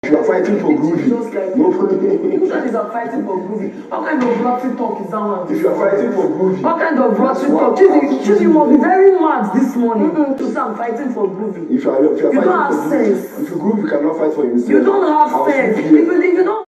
You are fighting for Groovy. Just like No. Who that is fighting for Groovy? What kind of rotten talk is that one? If you are fighting for Groovy. What kind of rotten talk? Chizzy must be very mad this morning. To say I'm fighting for Groovy. If you are You fighting don't have for Groovy, sense. if you Groovy, you cannot fight for himself. You don't have sense. If you don't.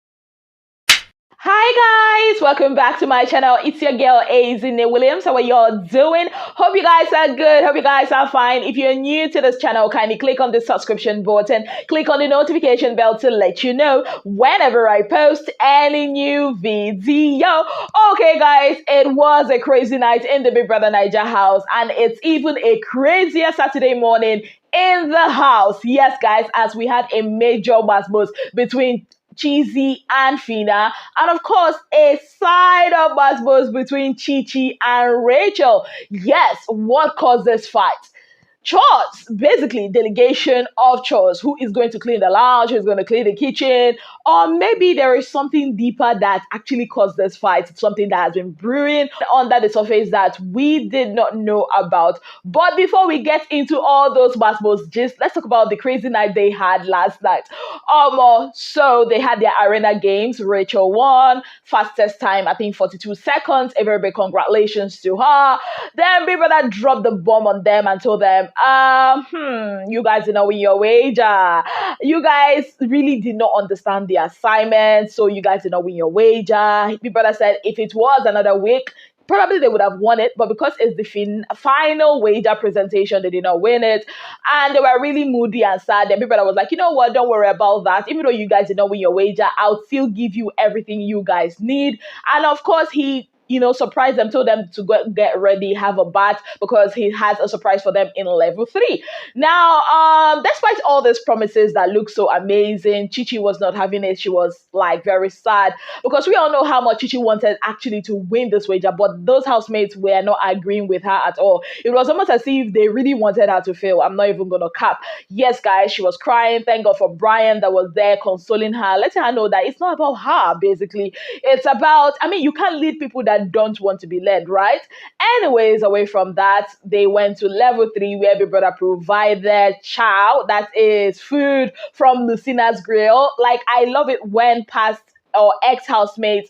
Hi guys, welcome back to my channel. It's your girl Bbnaija Williams. How are y'all doing? Hope you guys are good. Hope you guys are fine. If you're new to this channel, kindly click on the subscription button, click on the notification bell to let you know whenever I post any new video. Okay guys, it was a crazy night in the Bbnaija house, and it's even a crazier Saturday morning in the house. Yes guys, as we had a major Gbos between Chizzy and Phyna, and of course a side of Gbos between Chichi and Racheal. Yes, what caused this fight? Chores, basically delegation of chores. Who is going to clean the lounge? Who's going to clean the kitchen? Or maybe there is something deeper that actually caused this fight. It's something that has been brewing under the surface that we did not know about. But before we get into all those Gbos gist, let's talk about the crazy night they had last night. So they had their arena games. Racheal won, fastest time, I think 42 seconds. A very big congratulations to her. Then Big Brother dropped the bomb on them and told them, you guys did not win your wager. You guys really did not understand the assignment, so you guys did not win your wager. Big Brother said if it was another week, probably they would have won it, but because it's the final wager presentation, they did not win it. And they were really moody and sad. And Big Brother was like, you know what, don't worry about that. Even though you guys did not win your wager, I'll still give you everything you guys need. And of course, he surprised them, told them to go get ready, have a bath, because he has a surprise for them in level 3. Now, despite all these promises that look so amazing, Chichi was not having it. She was like very sad, because we all know how much Chichi wanted actually to win this wager, but those housemates were not agreeing with her at all. It was almost as if they really wanted her to fail. I'm not even gonna cap. Yes, guys, she was crying. Thank God for Brian that was there consoling her, letting her know that it's not about her, basically. It's about, you can't lead people that don't want to be led, right? Anyways, away from that, they went to level 3, where Big Brother provided chow, that is food from Lucina's grill. Like, I love it when past or ex-housemates,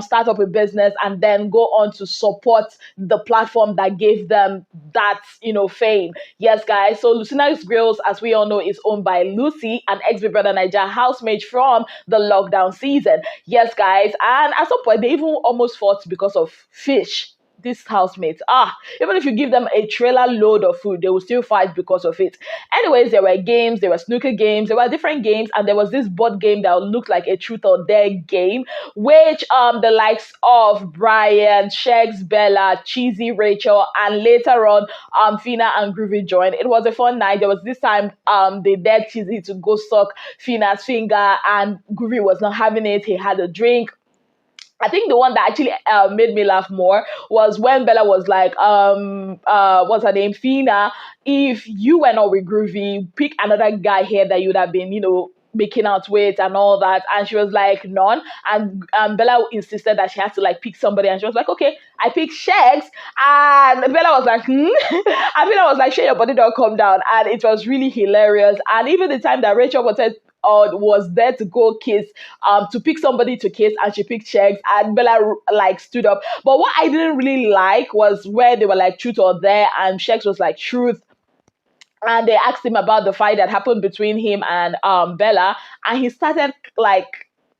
start up a business and then go on to support the platform that gave them that, fame. Yes, guys. So Lucina's Grills, as we all know, is owned by Lucy, an ex-Bbnaija housemate from the lockdown season. Yes, guys. And at some point, they even almost fought because of fish. These housemates, even if you give them a trailer load of food, they will still fight because of it. Anyways, there were games, there were snooker games, there were different games, and there was this board game that looked like a truth or dare game, which the likes of Brian, Shex, Bella, Chizzy, Racheal, and later on Phyna and Groovy joined. It was a fun night. There was this time they dared Chizzy to go suck Phyna's finger, and Groovy was not having it. He had a drink. I think the one that actually made me laugh more was when Bella was like, what's her name? Phyna, if you were not with Groovy, pick another guy here that you would have been, making out with and all that. And she was like, none. And Bella insisted that she has to like pick somebody. And she was like, okay, I picked Shex. And Bella was like, and Bella was like, share your body, don't come down. And it was really hilarious. And even the time that Racheal was there to go kiss, to pick somebody to kiss, and she picked Shex, and Bella like stood up. But what I didn't really like was where they were like truth or dare, and Shex was like truth. And they asked him about the fight that happened between him and Bella, and he started like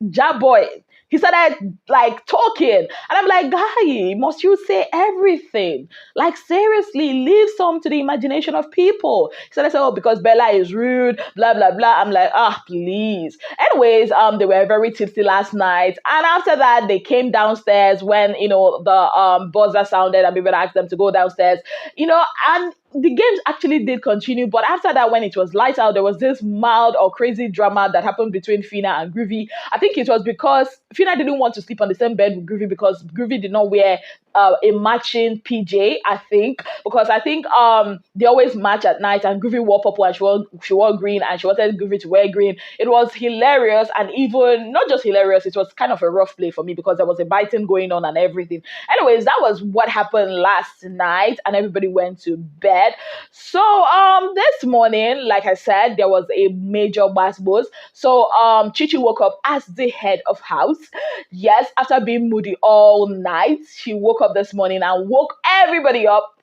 jab boy. He started like talking, and I'm like, guy, must you say everything? Like, seriously, leave some to the imagination of people. He started saying, because Bella is rude, blah blah blah. I'm like, please. Anyways, they were very tipsy last night, and after that, they came downstairs when the buzzer sounded, and people asked them to go downstairs, and the games actually did continue. But after that, when it was light out, there was this mild or crazy drama that happened between Phyna and Groovy. I think it was because Phyna didn't want to sleep on the same bed with Groovy, because Groovy did not wear a matching PJ, I think, because I think they always match at night, and Groovy wore purple and she wore green, and she wanted Groovy to wear green. It was hilarious, and even not just hilarious, it was kind of a rough play for me because there was a biting going on and everything. Anyways, that was what happened last night, and everybody went to bed. So this morning, like I said, there was a major Gbos. So Chichi woke up as the head of house. Yes, after being moody all night, she woke up this morning and woke everybody up.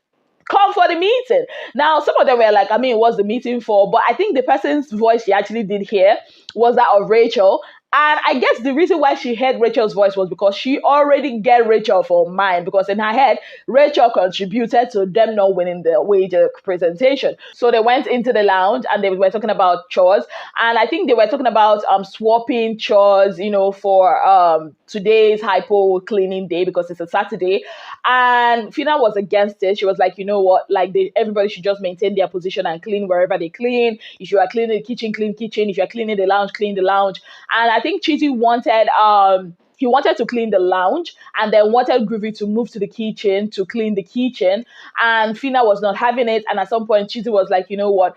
Come for the meeting. Now, some of them were like, I mean, what's the meeting for? But I think the person's voice she actually did hear was that of Racheal. And I guess the reason why she heard Racheal's voice was because she already get Racheal for mine. Because in her head, Racheal contributed to them not winning the wager presentation. So they went into the lounge and they were talking about chores. And I think they were talking about swapping chores, you know, for today's hypo cleaning day because it's a Saturday. And Phyna was against it. She was like, you know what, like everybody should just maintain their position and clean wherever they clean. If you are cleaning the kitchen, clean kitchen. If you are cleaning the lounge, clean the lounge. And I think Chizzy wanted he wanted to clean the lounge and then wanted Groovy to move to the kitchen to clean the kitchen. And Phyna was not having it. And at some point, Chizzy was like, you know what,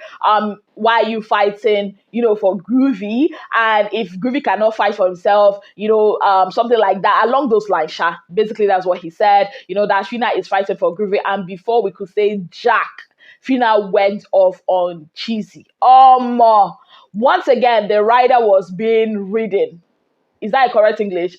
why are you fighting, you know, for Groovy? And if Groovy cannot fight for himself, you know, something like that, along those lines, Sha. Basically, that's what he said, you know, that Phyna is fighting for Groovy. And before we could say Jack, Phyna went off on Chizzy. Once again, the rider was being ridden. Is that a correct English?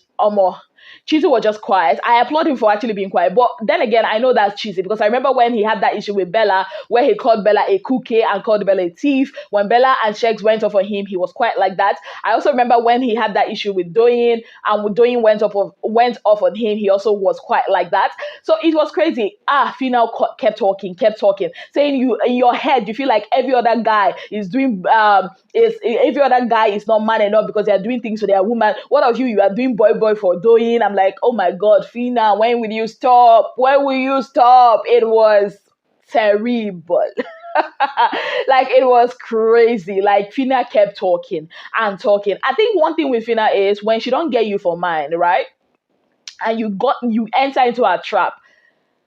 Chizzy was just quiet. I applaud him for actually being quiet. But then again, I know that's Chizzy because I remember when he had that issue with Bella, where he called Bella a cookie and called Bella a thief. When Bella and Shex went off on him, he was quite like that. I also remember when he had that issue with Doyin, and when Doyin went off on him, he also was quite like that. So it was crazy. Phyna kept talking, saying you in your head, you feel like every other guy is doing every other guy is not man enough because they are doing things for their woman. What of you? You are doing boy for Doyin. I'm like, oh my God, Phyna, when will you stop? When will you stop? It was terrible. Like, it was crazy. Like, Phyna kept talking and talking. I think one thing with Phyna is when she don't get you for mine, right? And you enter into a trap,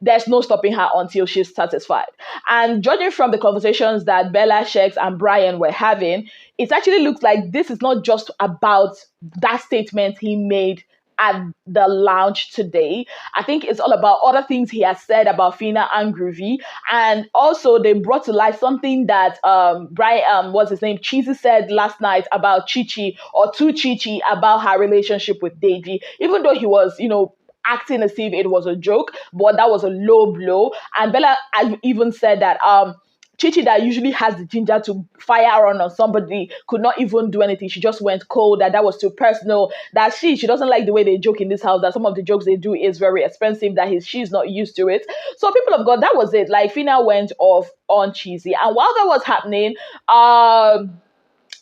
there's no stopping her until she's satisfied. And judging from the conversations that Bella, Shex, and Brian were having, it actually looks like this is not just about that statement he made at the lounge today. I think it's all about other things he has said about Phyna and Groovy. And also they brought to light something that Brian, what's his name, Chizzy said last night about Chichi, or to Chichi, about her relationship with Deji. Even though he was, you know, acting as if it was a joke, but that was a low blow. And Bella even said that Chichi, that usually has the ginger to fire on somebody, could not even do anything. She just went cold, that was too personal, that she doesn't like the way they joke in this house, that some of the jokes they do is very expensive, that she's not used to it. So people of God, that was it. Like, Phyna went off on Chizzy. And while that was happening,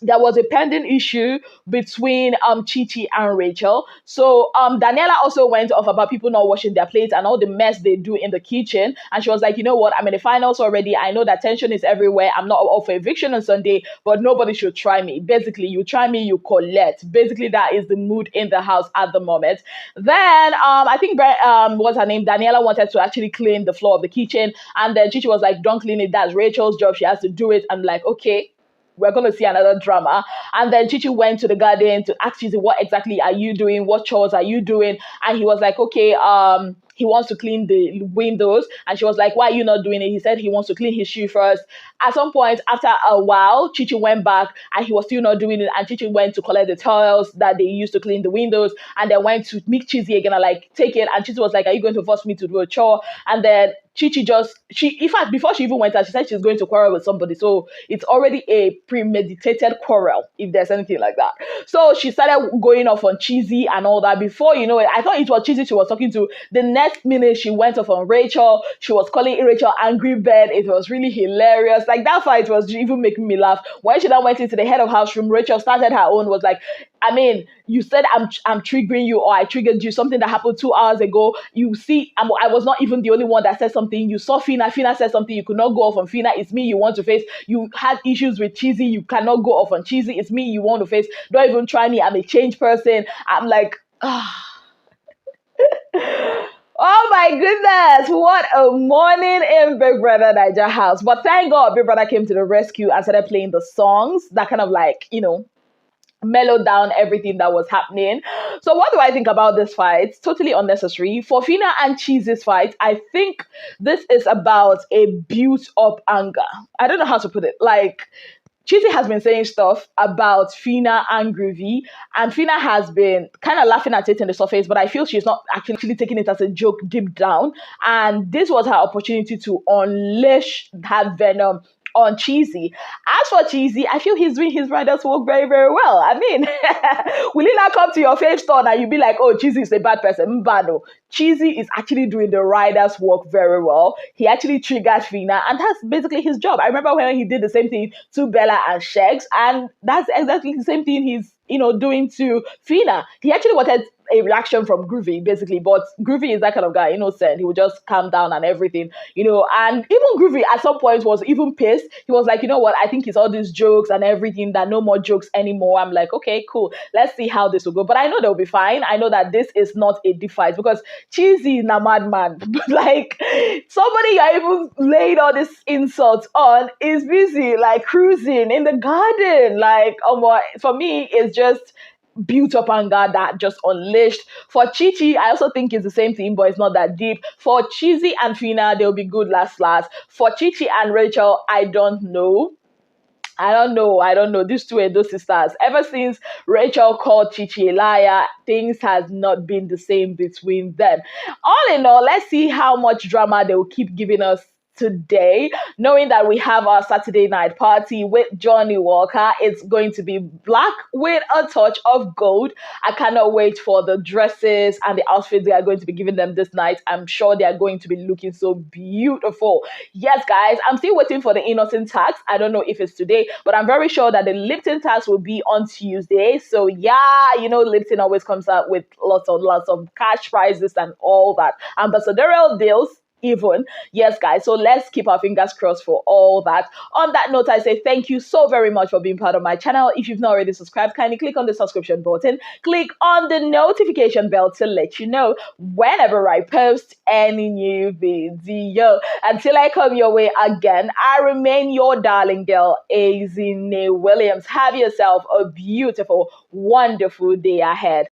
there was a pending issue between Chichi and Racheal. So Daniela also went off about people not washing their plates and all the mess they do in the kitchen. And she was like, you know what, I'm in the finals already. I know that tension is everywhere. I'm not up for eviction on Sunday, but nobody should try me. Basically, you try me, you collect. Basically, that is the mood in the house at the moment. Then I think what's her name? Daniela wanted to actually clean the floor of the kitchen. And then Chichi was like, don't clean it. That's Racheal's job. She has to do it. I'm like, okay, we're going to see another drama. And then Chichi went to the garden to ask Chizzy, what exactly are you doing? What chores are you doing? And he was like, okay, he wants to clean the windows. And she was like, why are you not doing it? He said he wants to clean his shoe first. At some point, after a while, Chichi went back and he was still not doing it. And Chichi went to collect the towels that they used to clean the windows. And then went to meet Chizzy again and like, take it. And Chichi was like, are you going to force me to do a chore? And then Chichi in fact, before she even went out, she said she's going to quarrel with somebody. So it's already a premeditated quarrel, if there's anything like that. So she started going off on Chizzy and all that. Before you know it, I thought it was Chizzy she was talking to. The next minute, she went off on Racheal. She was calling Racheal Angry Bird. It was really hilarious. Like, that fight was even making me laugh. When she then went into the head of house room, Racheal started her own, was like, I mean, you said I'm triggering you, or I triggered you, something that happened 2 hours ago. You see, I was not even the only one that said something. You saw Phyna said something. You could not go off on Phyna. It's me you want to face. You had issues with Chizzy. You cannot go off on Chizzy. It's me you want to face. Don't even try me. I'm a changed person. I'm like, Oh my goodness, what a morning in Big Brother Niger house. But thank God Big Brother came to the rescue and started playing the songs that kind of like, mellowed down everything that was happening. So what do I think about this fight? Totally unnecessary. For Phyna and Chizzy's fight, I think this is about a built up anger. I don't know how to put it. Like, Chichi has been saying stuff about Phyna and Groovy, and Phyna has been kind of laughing at it in the surface, but I feel she's not actually taking it as a joke deep down. And this was her opportunity to unleash that venom on Chizzy. As for Chizzy, I feel he's doing his rider's work very, very well. I mean, will he not come to your fave store and you be like, oh, Chizzy is a bad person? Mbano. Chizzy is actually doing the rider's work very well. He actually triggered Phyna, and that's basically his job. I remember when he did the same thing to Bella and Shegs, and that's exactly the same thing he's doing to Phyna. He actually wanted a reaction from Groovy, basically, but Groovy is that kind of guy, innocent. He would just calm down and everything, and even Groovy at some point was even pissed. He was like, you know what, I think it's all these jokes and everything, that no more jokes anymore. I'm like, okay, cool, let's see how this will go. But I know they'll be fine. I know that this is not a deep fight, because Chizzy is a madman. Like, somebody you're even laying all these insults on is busy like cruising in the garden. Like, for me, it's just built up anger that just unleashed. For Chichi, I also think it's the same thing, but it's not that deep. For Chizzy and Phyna, they'll be good last. For Chichi and Racheal, I don't know. I don't know. These two are those sisters. Ever since Racheal called Chichi a liar, things has not been the same between them. All in all, let's see how much drama they will keep giving us today, knowing that we have our Saturday night party with Johnny Walker. It's going to be black with a touch of gold. I cannot wait for the dresses and the outfits they are going to be giving them this night. I'm sure they are going to be looking so beautiful. Yes, guys, I'm still waiting for the innocent tax. I don't know if it's today, but I'm very sure that the Lipton tax will be on Tuesday. So yeah, Lipton always comes out with lots of cash prizes and all that. Ambassadorial deals even. Yes, guys, so let's keep our fingers crossed for all that. On that note, I say thank you so very much for being part of my channel. If you've not already subscribed, kindly click on the subscription button, click on the notification bell to let you know whenever I post any new video. Until I come your way again, I remain your darling girl, Bbnaija Williams. Have yourself a beautiful, wonderful day ahead.